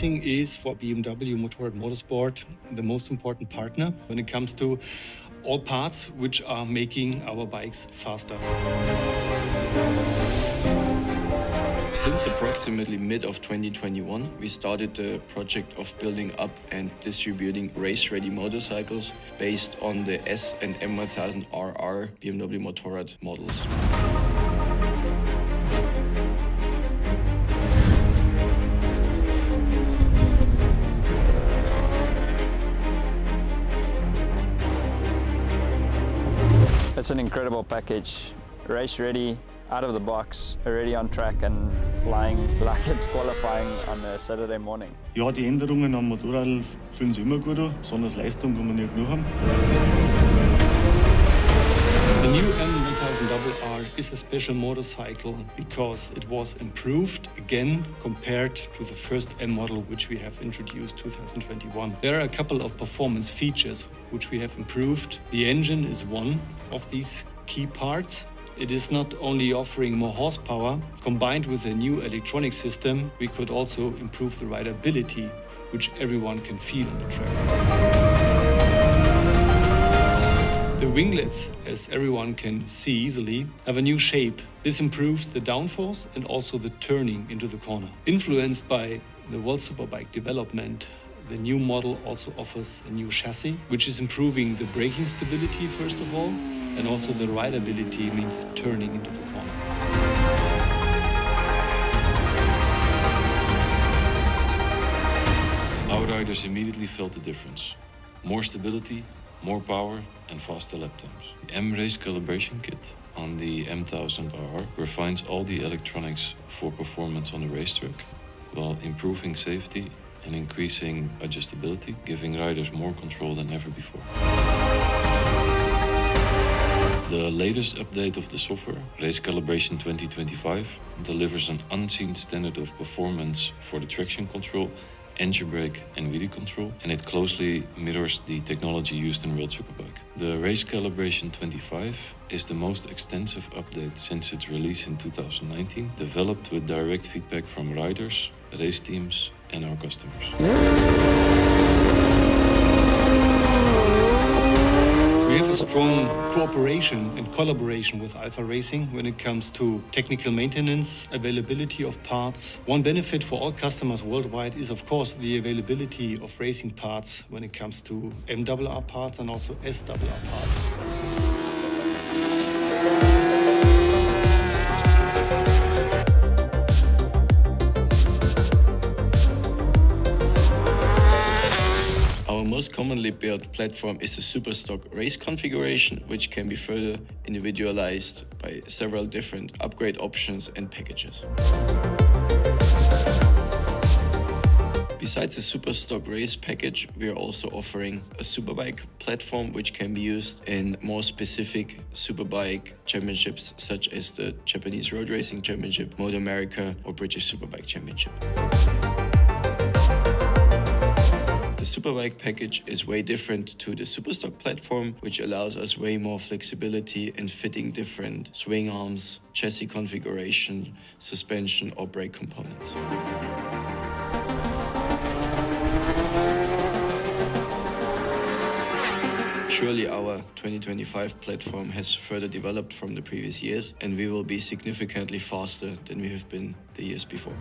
racing is for BMW Motorrad Motorsport the most important partner when it comes to all parts which are making our bikes faster. Since approximately mid of 2021, we started the project of building up and distributing race-ready motorcycles based on the S and M1000RR BMW Motorrad models. It's an incredible package, race ready, out of the box, already on track and flying like it's qualifying on a Saturday morning. Ja, die Änderungen am Motorrad fühlen sich immer gut an, besonders Leistung kann man nicht genug haben. The new M1000RR is a special motorcycle because it was improved again compared to the first M model which we have introduced 2021. There are a couple of performance features which we have improved. The engine is one of these key parts. It is not only offering more horsepower, combined with a new electronic system, we could also improve the rideability, which everyone can feel on the track. The winglets, as everyone can see easily, have a new shape. This improves the downforce and also the turning into the corner. Influenced by the World Superbike development, the new model also offers a new chassis, which is improving the braking stability first of all, and also the rideability means turning into the corner. Our riders immediately felt the difference. More stability, more power and faster lap times. The M race calibration kit on the M1000RR refines all the electronics for performance on the racetrack while improving safety and increasing adjustability, giving riders more control than ever before. The latest update of the software, Race Calibration 2025, delivers an unseen standard of performance for the traction control, engine brake and wheelie control, and it closely mirrors the technology used in World Superbike. The Race Calibration 25 is the most extensive update since its release in 2019, developed with direct feedback from riders, race teams and our customers. We have a strong cooperation and collaboration with Alpha Racing when it comes to technical maintenance, availability of parts. One benefit for all customers worldwide is, of course, the availability of racing parts when it comes to MRR parts and also SRR parts. Our most commonly built platform is the Superstock race configuration, which can be further individualized by several different upgrade options and packages. Besides the Superstock race package, we are also offering a Superbike platform which can be used in more specific Superbike championships such as the Japanese Road Racing Championship, Moto America or British Superbike Championship. The Superbike package is way different to the Superstock platform, which allows us way more flexibility in fitting different swing arms, chassis configuration, suspension or brake components. Surely our 2025 platform has further developed from the previous years, and we will be significantly faster than we have been the years before.